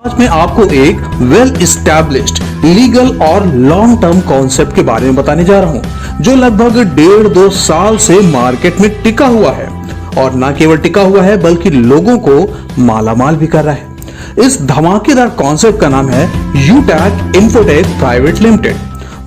आज मैं आपको एक वेल एस्टैब्लिश्ड लीगल और लॉन्ग टर्म कॉन्सेप्ट के बारे में बताने जा रहा हूं, जो लगभग 1.5-2 साल से मार्केट में टिका हुआ है और न केवल टिका हुआ है बल्कि लोगों को मालामाल भी कर रहा है। इस धमाकेदार कॉन्सेप्ट का नाम है यूटैक इन्फोटेक प्राइवेट लिमिटेड।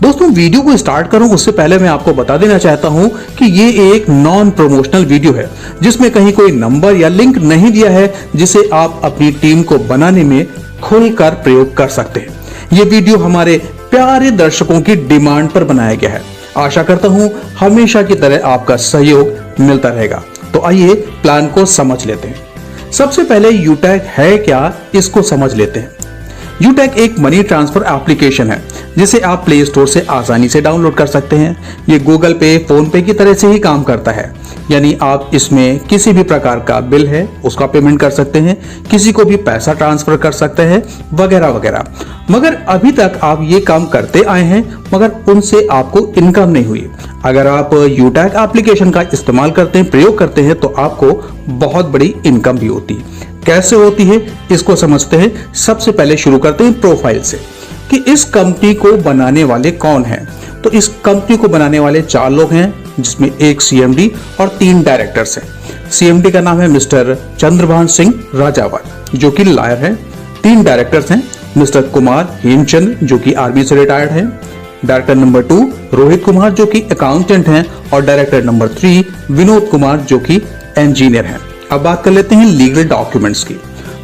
दोस्तों, वीडियो को स्टार्ट करूं उससे पहले मैं आपको बता देना चाहता हूं कि ये एक नॉन प्रमोशनल वीडियो है जिसमें कहीं कोई नंबर या लिंक नहीं दिया है जिसे आप अपनी टीम को बनाने में खुलकर प्रयोग कर सकते हैं। ये वीडियो हमारे प्यारे दर्शकों की डिमांड पर बनाया गया है। आशा करता हूं हमेशा की तरह आपका सहयोग मिलता रहेगा। तो आइए प्लान को समझ लेते हैं। सबसे पहले यूटैक है क्या, इसको समझ लेते हैं। यूटैक एक मनी ट्रांसफर एप्लीकेशन है जिसे आप प्ले स्टोर से आसानी से डाउनलोड कर सकते हैं। ये गूगल पे, फोन पे की तरह से ही काम करता है, यानी आप इसमें किसी भी प्रकार का बिल है उसका पेमेंट कर सकते हैं, किसी को भी पैसा ट्रांसफर कर सकते हैं, वगैरह वगैरह। मगर अभी तक आप ये काम करते आए हैं मगर उनसे आपको इनकम नहीं हुई। अगर आप यूटैक एप्लीकेशन का इस्तेमाल करते हैं, प्रयोग करते हैं, तो आपको बहुत बड़ी इनकम भी होती है। कैसे होती है इसको समझते हैं। सबसे पहले शुरू करते हैं प्रोफाइल से कि इस कंपनी को बनाने वाले कौन हैं। तो इस कंपनी को बनाने वाले 4 लोग हैं, जिसमें एक सीएमडी और 3 डायरेक्टर्स हैं। सीएमडी का नाम है मिस्टर चंद्रभान सिंह राजावत, जो कि लॉयर हैं। 3 डायरेक्टर्स हैं, मिस्टर कुमार हेमचंद, जो कि आर्मी से रिटायर्ड हैं। डायरेक्टर नंबर 2 रोहित कुमार, जो कि अकाउंटेंट हैं, और डायरेक्टर नंबर 3 विनोद कुमार, जो कि इंजीनियर हैं। अब बात कर लेते हैं लीगल डॉक्यूमेंट्स की।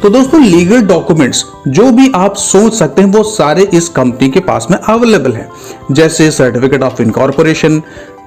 तो दोस्तों, लीगल डॉक्यूमेंट्स जो भी आप सोच सकते हैं वो सारे इस कंपनी के पास में अवेलेबल हैं, जैसे certificate of incorporation,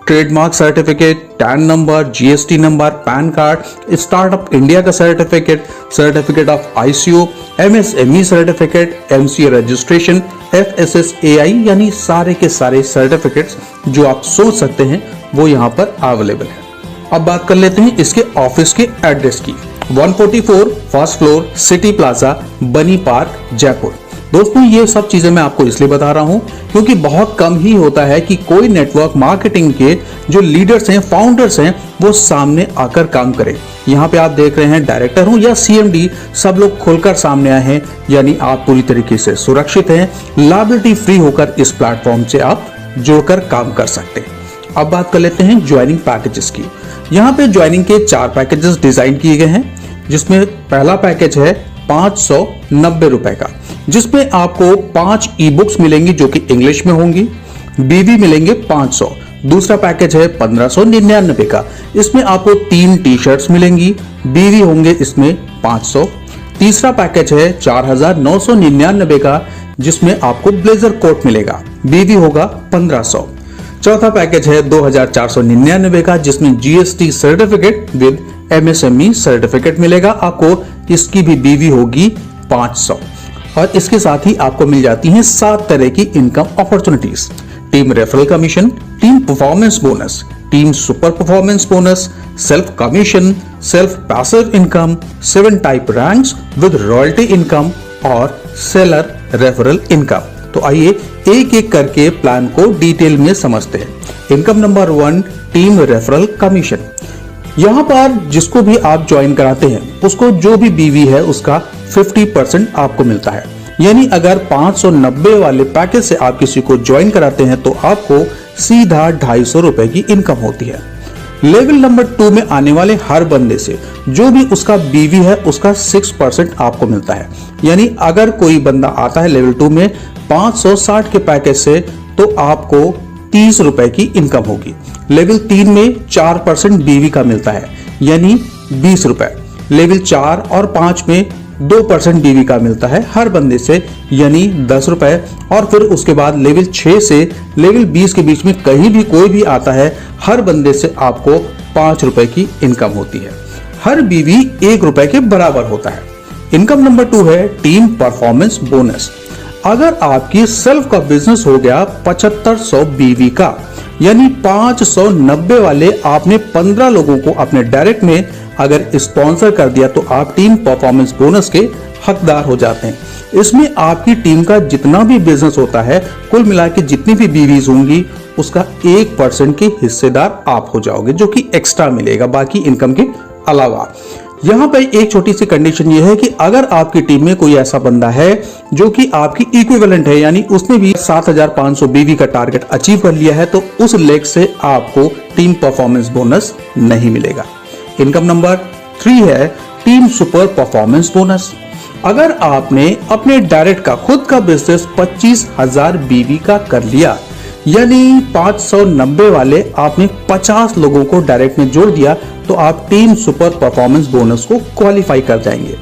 trademark certificate, TAN number, GST number, PAN card, startup India का certificate, certificate of ICO, MSME certificate, MCA registration, FSSAI, यानी सारे के सारे सर्टिफिकेट्स जो आप सोच सकते हैं वो यहाँ पर अवेलेबल है। अब बात कर लेते हैं इसके ऑफिस के एड्रेस की। 144 फर्स्ट फ्लोर, सिटी प्लाजा, बनी पार्क, जयपुर। दोस्तों, ये सब चीजें मैं आपको इसलिए बता रहा हूं क्योंकि बहुत कम ही होता है कि कोई नेटवर्क मार्केटिंग के जो लीडर्स हैं, फाउंडर्स हैं, वो सामने आकर काम करें। यहाँ पे आप देख रहे हैं डायरेक्टर हो या सीएमडी, सब लोग खुलकर सामने आए हैं, यानी आप पूरी तरीके से सुरक्षित हैं। लायबिलिटी फ्री होकर इस प्लेटफॉर्म से आप जुड़कर काम कर सकते हैं। अब बात कर लेते हैं ज्वाइनिंग पैकेजेस की। यहाँ पे ज्वाइनिंग के 4 पैकेजेस डिजाइन किए गए हैं, जिसमें पहला पैकेज है 590 रुपए का, जिसमें आपको 5 ई बुक्स मिलेंगी जो कि इंग्लिश में होंगी, बीवी मिलेंगे 500। दूसरा पैकेज है 1599 का, इसमें आपको 3 टी शर्ट्स मिलेंगी, बीवी होंगे इसमें 500। तीसरा पैकेज है 4999 का, जिसमें आपको ब्लेजर कोट मिलेगा, बीवी होगा 1500। चौथा पैकेज है 2499 का, जिसमें GST certificate with MSME certificate मिलेगा आपको, इसकी भी बीवी होगी 500। और इसके साथ ही आपको मिल जाती हैं 7 तरह की income opportunities: team referral commission, team performance bonus, team super performance bonus, self commission, self passive income, 7 type ranks with royalty income और सेलर रेफरल इनकम। तो आइए एक एक करके प्लान को डिटेल में समझते हैं। Income number 1, team referral commission. यहाँ पर जिसको भी आप ज्वाइन कराते हैं उसको जो भी बीवी है उसका 50% आपको मिलता है। यानी अगर 590 वाले पैकेज से आप किसी को ज्वाइन कराते हैं तो आपको सीधा 250 रुपए की इनकम होती है। लेवल नंबर 2 में आने वाले हर बंदे से जो भी उसका बीवी है उसका 6% आपको मिलता है। यानी अगर कोई बंदा आता है लेवल 2 में 560 के पैकेज से तो आपको 30 रुपए की इनकम होगी। लेवल 3 में 4% बीवी का मिलता है, यानी 20 रुपए। लेवल 4 और 5 में 2% बीवी का मिलता है हर बंदे से, यानी 10 रुपए। और फिर उसके बाद लेवल 6 से लेवल 20 के बीच में कहीं भी कोई भी आता है, हर बंदे से आपको 5 रुपए की इनकम होती है। हर बीवी 1 रुपए के बराबर होता है। इनकम नंबर 2 है टीम परफॉर्मेंस बोनस। अगर आपकी सेल्फ का बिजनेस हो गया 7500 बीवी का, यानी 590 वाले आपने 15 लोगों को अपने डायरेक्ट में अगर स्पॉन्सर कर दिया तो आप टीम परफॉर्मेंस बोनस के हकदार हो जाते हैं। इसमें आपकी टीम का जितना भी बिजनेस होता है, कुल मिला के जितनी भी बीवीज होंगी उसका 1% के हिस्सेदार आप हो जाओगे, जो कि एक्स्ट्रा मिलेगा बाकी इनकम के अलावा। यहाँ पे एक छोटी सी कंडीशन ये है कि अगर आपकी टीम में कोई ऐसा बंदा है जो कि आपकी इक्विवेलेंट है, यानी उसने भी 7500 बीवी का टारगेट अचीव कर लिया है, तो उस लेग से आपको टीम परफॉर्मेंस बोनस नहीं मिलेगा। इनकम नंबर 3 है टीम सुपर परफॉर्मेंस बोनस। अगर आपने अपने डायरेक्ट का खुद का बिजनेस 25,000 बीवी का कर लिया, यानी 590 वाले आपने 50 लोगों को डायरेक्ट में जोड़ दिया, तो आप टीम सुपर परफॉर्मेंस बोनस को क्वालिफाई कर जाएंगे।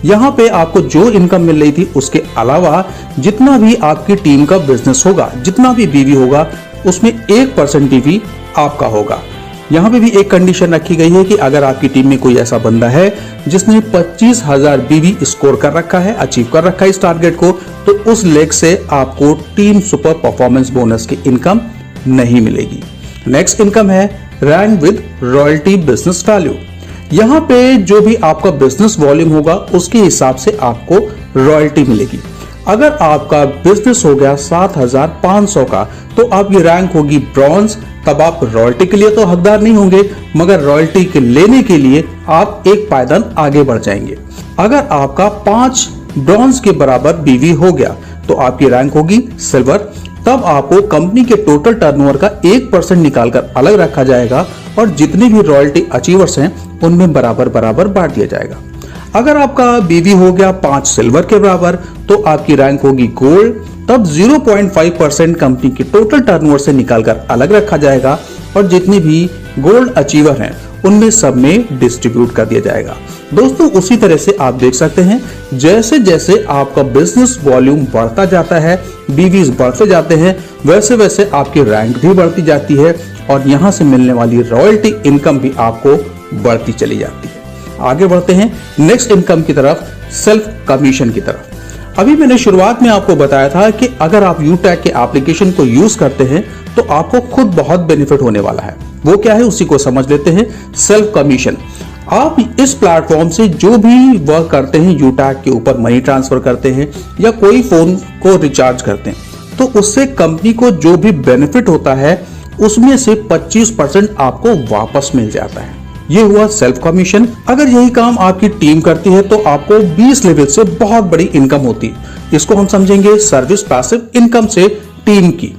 यहाँ पे आपको जो इनकम मिल रही थी उसके अलावा जितना भी आपकी टीम का बिजनेस होगा, जितना भी बीवी होगा, उसमें 1% बीवी आपका होगा। यहाँ पे भी एक कंडीशन रखी गई है कि अगर आपकी टीम में कोई ऐसा बंदा है जिसने 25,000 बीवी स्कोर कर रखा है, अचीव कर रखा है इस टारगेट को, तो उस लेग से आपको टीम सुपर परफॉर्मेंस बोनस की इनकम नहीं मिलेगी। नेक्स्ट इनकम है rank with royalty business value. यहाँ पे जो भी आपका बिजनेस वॉल्यूम होगा उसके हिसाब से आपको रॉयल्टी मिलेगी। अगर आपका बिजनेस हो गया 7,500 का, तो आपकी रैंक होगी ब्रॉन्ज। तब आप रॉयल्टी के लिए तो हकदार नहीं होंगे, मगर रॉयल्टी के लेने के लिए आप एक पायदान आगे बढ़ जाएंगे। अगर आपका 5 ब्रॉन्ज के बराबर बीवी हो गया, तो आपकी रैंक होगी सिल्वर। तब आपको कंपनी के टोटल टर्नओवर का 1% निकालकर अलग रखा जाएगा और जितने भी रॉयल्टी अचीवर्स हैं उनमें बराबर बराबर बांट दिया जाएगा। अगर आपका बीवी हो गया 5 सिल्वर के बराबर, तो आपकी रैंक होगी गोल्ड। तब 0.5% कंपनी के टोटल टर्नओवर से निकालकर अलग रखा जाएगा और जितने भी गोल्ड अचीवर हैं उनमें सब में डिस्ट्रीब्यूट कर दिया जाएगा। दोस्तों, उसी तरह से आप देख सकते हैं जैसे जैसे आपका बिजनेस वॉल्यूम बढ़ता जाता है, बीवीज बढ़ते जाते हैं, वैसे वैसे आपकी रैंक भी बढ़ती जाती है और यहां से मिलने वाली रॉयल्टी इनकम भी आपको बढ़ती चली जाती है। आगे बढ़ते हैं नेक्स्ट इनकम की तरफ, सेल्फ कमीशन की तरफ। अभी मैंने शुरुआत में आपको बताया था कि अगर आप यूटैग के एप्लीकेशन को यूज करते हैं तो आपको खुद बहुत बेनिफिट होने वाला है। वो क्या है उसी को समझ लेते हैं। सेल्फ कमीशन, आप इस प्लेटफॉर्म से जो भी वर्क करते हैं, यूटैग के ऊपर मनी ट्रांसफर करते हैं या कोई फोन को रिचार्ज करते हैं, तो उससे कंपनी को जो भी बेनिफिट होता है उसमें से 25% आपको वापस मिल जाता है। ये हुआ सेल्फ कमीशन। अगर यही काम आपकी टीम करती है तो आपको 20 लेवल से बहुत बड़ी इनकम होती है। इसको हम समझेंगे सर्विस पैसिव इनकम से टीम की।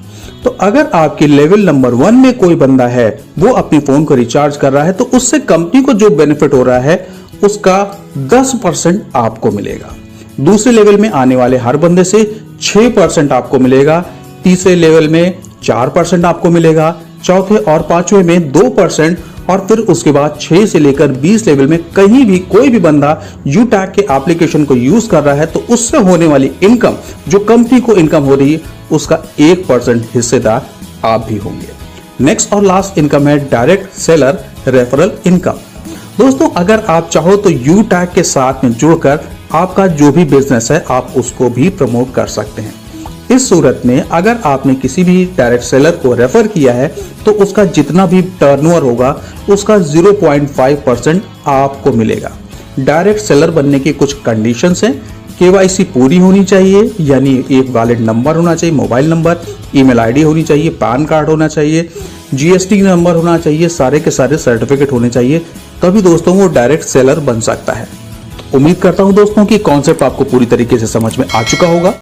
तो अगर आपके लेवल नंबर 1 में कोई बंदा है, वो अपनी फोन को रिचार्ज कर रहा है, तो उससे कंपनी को जो बेनिफिट हो रहा है उसका 10% आपको मिलेगा। दूसरे लेवल में आने वाले हर बंदे से 6% आपको मिलेगा। तीसरे लेवल में 4% आपको मिलेगा। चौथे और पांचवे में 2%। और फिर उसके बाद 6 से लेकर 20 लेवल में कहीं भी कोई भी बंदा यूटैग के एप्लीकेशन को यूज कर रहा है, तो उससे होने वाली इनकम जो कंपनी को इनकम हो रही है उसका 1% हिस्सेदार आप भी होंगे। नेक्स्ट और लास्ट इनकम है डायरेक्ट सेलर रेफरल इनकम। दोस्तों, अगर आप चाहो तो यूटैग के साथ में जुड़कर आपका जो भी बिजनेस है आप उसको भी प्रमोट कर सकते हैं। इस सूरत में अगर आपने किसी भी डायरेक्ट सेलर को रेफर किया है तो उसका जितना भी टर्नओवर होगा उसका 0.5% आपको मिलेगा। डायरेक्ट सेलर बनने की कुछ कंडीशंस हैं। केवाईसी पूरी होनी चाहिए, यानी एक वैलिड नंबर होना चाहिए, मोबाइल नंबर, ईमेल आईडी होनी चाहिए, पैन कार्ड होना चाहिए, जीएसटी नंबर होना चाहिए, सारे के सारे सर्टिफिकेट होने चाहिए, तभी दोस्तों वो डायरेक्ट सेलर बन सकता है। उम्मीद करता हूं दोस्तों कि कॉन्सेप्ट आपको पूरी तरीके से समझ में आ चुका होगा।